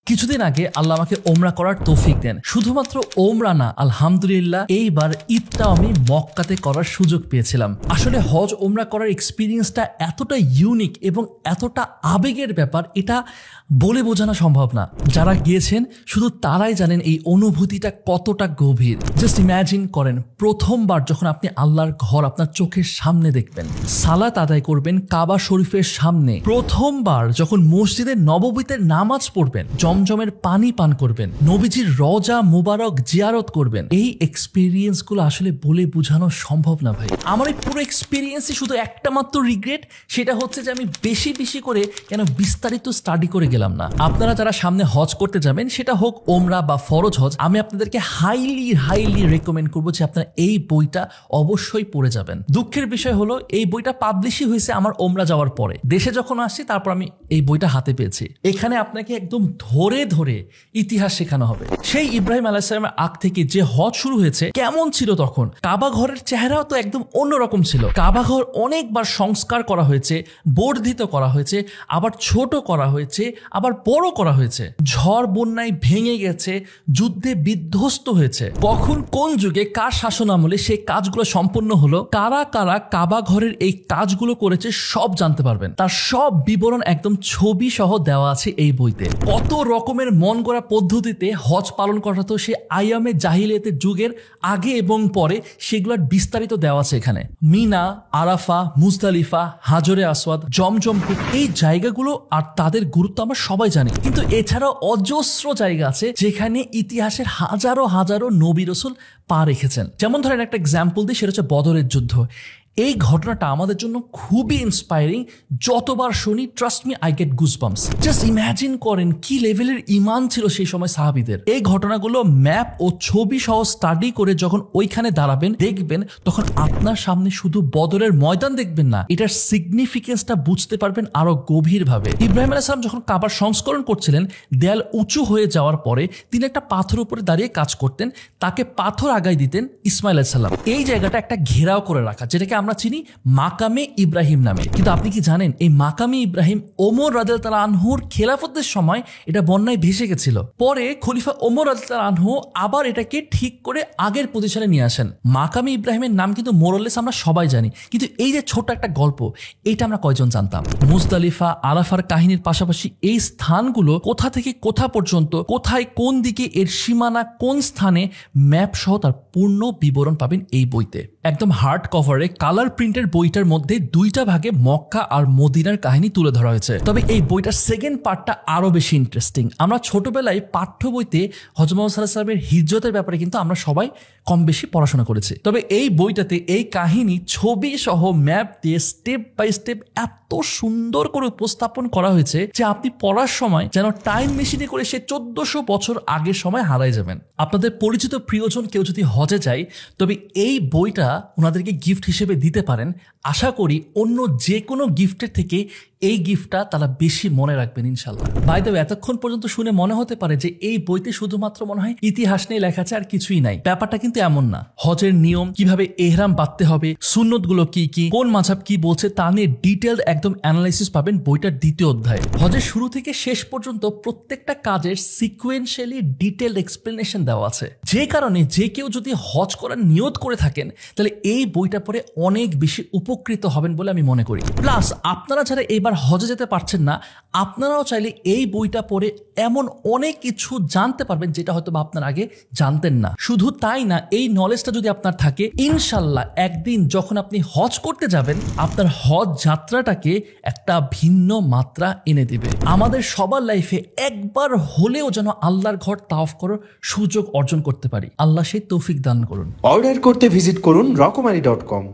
কিছুদিন আগে আল্লাহ আমাকে ওমরা করার তৌফিক দেন। শুধুমাত্র ওমরা না, আলহামদুলিল্লাহ এইবার ঈদটাও আমি মক্কাতে করার সুযোগ পেয়েছিলাম। আসলে হজ ওমরা করার এক্সপিরিয়েন্সটা এতটা ইউনিক এবং এতটা আবেগের ব্যাপার, এটা বলে বোঝানো সম্ভব না। যারা গিয়েছেন শুধু তারাই জানেন এই অনুভূতিটা কতটা গভীর। জাস্ট ইম্যাজিন করেন, প্রথমবার যখন আপনি আল্লাহর ঘর আপনার চোখের সামনে দেখবেন, সালাত আদায় করবেন কাবা শরীফের সামনে, প্রথমবার যখন মসজিদে নববীতে নামাজ পড়বেন, জমজমের পানি পান করবেন, নবীজির রওজা মুবারক জিয়ারত করবেন, এই এক্সপিরিয়েন্স গুলো আসলে বলে বোঝানো সম্ভব না ভাই। আমার এই পুরো এক্সপিরিয়েন্সে শুধু একটা মাত্র রিগ্রেট, সেটা হচ্ছে যে আমি বেশি বেশি করে কেন বিস্তারিত স্টাডি করে গেলাম না। আপনারা যারা সামনে হজ করতে যাবেন, সেটা হোক ওমরা বা ফরজ হজ, আমি আপনাদেরকে হাইলি রেকমেন্ড করবো যে আপনারা এই বইটা অবশ্যই পড়ে যাবেন। দুঃখের বিষয় হলো এই বইটা পাবলিশই হয়েছে আমার ওমরা যাওয়ার পরে। দেশে যখন আসছি তারপর আমি এই বইটা হাতে পেয়েছি। এখানে আপনাকে একদম ধরে ধরে ইতিহাস শেখানো হবে। সেই ইব্রাহিম আলাইহিস সালামের আগ থেকে যে হজ শুরু হয়েছে, কেমন ছিল তখন, কাবা ঘরের চেহারাও তো একদম অন্যরকম ছিল। কাবা ঘর অনেকবার সংস্কার করা হয়েছে, বর্ধিত করা হয়েছে, আবার ছোট করা হয়েছে, আবার বড় করা হয়েছে, ঝড় বন্যায় ভেঙে গেছে, যুদ্ধে বিধ্বস্ত হয়েছে। কখন কোন যুগে কার শাসন আমলে সেই কাজগুলো সম্পন্ন হলো, কারা কারা কাবা ঘরের এই কাজগুলো করেছে, সব জানতে পারবেন। তার সব বিবরণ একদম ছবি সহ দেওয়া আছে এই বইতে। কত রকমের মন গড়া পদ্ধতিতে হজ পালন করা হতো সে আইয়ামে জাহিলিয়াতের যুগের আগে এবং পরে, সেগুলোর বিস্তারিত দেওয়া আছে এখানে। মিনা, আরাফা, মুজদালিফা, হাজরে আসওয়াদ, জমজম কূপ, এই জায়গাগুলো আর তাদের গুরুত্ব আমরা সবাই জানি। কিন্তু এছাড়াও অজস্র জায়গা আছে যেখানে ইতিহাসের হাজারো হাজারো নবী রাসূল পা রেখেছেন। যেমন ধরেন একটা এক্সাম্পল দিই, সেটা হচ্ছে বদরের যুদ্ধ। এই ঘটনাটা আমাদের জন্য খুবই ইন্সপায়ারিং। যতবার শুনি, trust me, I get goosebumps. Just imagine করেন কি লেভেলের ঈমান ছিল সেই সময় সাহাবীদের। এই ঘটনাগুলো ম্যাপ ও ছবি সহ স্টাডি করে যখন ওইখানে দাঁড়াবেন, দেখবেন, তখন আপনার সামনে শুধু বদরের ময়দান দেখবেন না, এটার সিগনিফিকেন্সটা বুঝতে পারবেন আরো গভীরভাবে। ইব্রাহিম আলাইহিস সালাম যখন কাবার সংস্করণ করছিলেন, দেয়াল উঁচু হয়ে যাওয়ার পরে তিনি একটা পাথর উপরে দাঁড়িয়ে কাজ করতেন, তাকে পাথর আগাই দিতেন ইসমাইল আলাইহিস সালাম। এই জায়গাটা একটা ঘেরাও করে রাখা, যেটাকে আমরা চিনি মাকামে ইব্রাহিম নামে। কিন্তু আপনি কি জানেন, এই মাকামে ইব্রাহিম ওমর রাদিয়াল্লাহু আনহুর খেলাফতের সময় এটা বন্যায় ভেসে গেছিল। পরে খলিফা ওমর রাদিয়াল্লাহু আনহু আবার এটাকে ঠিক করে আগের পজিশনে নিয়ে আসেন। মাকামে ইব্রাহিমের নাম কিন্তু মোরলেস আমরা সবাই জানি, কিন্তু এই যে ছোট একটা গল্প, এটা আমরা কয়জন জানতাম? মুজদালিফা, আরাফার কাহিনীর পাশাপাশি এই স্থানগুলো কোথা থেকে কোথা পর্যন্ত, কোথায় কোন দিকে এর সীমানা, কোন স্থানে, ম্যাপ সহ তার পূর্ণ বিবরণ পাবেন এই বইতে। একদম হার্ড কভারে কালার প্রিন্টের বইটার মধ্যে দুইটা ভাগে মক্কা আর মদিনার কাহিনী তুলে ধরা হয়েছে। তবে এই বইটার সেকেন্ড পার্টটা আরো বেশি ইন্টারেস্টিং। আমরা ছোটবেলায় পাঠ্য বইতে হযরত মুহাম্মদ সাল্লাল্লাহু আলাইহি ওয়াসাল্লামের হিজরতের ব্যাপারে কিন্তু আমরা সবাই কম বেশি পড়াশোনা করেছি। তবে এই বইটাতে এই কাহিনী ছবি সহ ম্যাপ দিয়ে স্টেপ বাই স্টেপ এত সুন্দর করে উপস্থাপন করা হয়েছে যে আপনি পড়ার সময় যেন টাইম মেশিনে করে সে 1400 বছর আগের সময় হারাই যাবেন। আপনাদের পরিচিত প্রিয়জন কেউ যদি হজে যায়, তবে এই বইটা ওনাদেরকে গিফট হিসেবে দিতে পারেন। আশা করি অন্য যে কোনো গিফটের থেকে এই গিফটটা তারা বেশি মনে রাখবেন ইনশাল্লাহ। বাই দ্য ওয়ে, এতক্ষণ পর্যন্ত শুনে মনে হতে পারে যে এই বইতে শুধুমাত্র মনে হয় ইতিহাস নিয়ে লেখা আছে আর কিছুই নাই। ব্যাপারটা কিন্তু এমন না। হজের নিয়ম, কিভাবে এহরাম বাঁধতে হবে, সুন্নতগুলো কি কি, কোন মাযহাব কি বলছে, তা নিয়ে ডিটেইলড একদম অ্যানালাইসিস পাবেন বইটার দ্বিতীয় অধ্যায়ে। হজের শুরু থেকে শেষ পর্যন্ত প্রত্যেকটা কাজের সিকোয়েন্সিয়ালি ডিটেইলড এক্সপ্লেনেশন দেওয়া আছে। যে কারণে যে কেউ যদি হজ করার নিয়ত করে থাকেন, তাহলে এই বইটা পড়ে অনেক বেশি উপকৃত হবেন বলে আমি মনে করি। প্লাস আপনারা যারা এবার হজে যেতে পারছেন না, আপনারাও চাইলে এই বইটা পড়ে এমন অনেক কিছু জানতে পারবেন যেটা হয়তো বা আপনার আগে জানতেন না। শুধু তাই না, এই নলেজটা যদি আপনার থাকে, ইনশাল্লাহ একদিন যখন আপনি হজ করতে যাবেন, আপনার হজ যাত্রাটাকে একটা ভিন্ন মাত্রা এনে দিবে। আমাদের সবার লাইফে একবার হলেও যেন আল্লাহর ঘর তাওয়াফ করার সুযোগ অর্জন করতে পারি। আল্লাহ সেই তৌফিক দান করুন। অর্ডার করতে ভিজিট করুন রকমারি.com।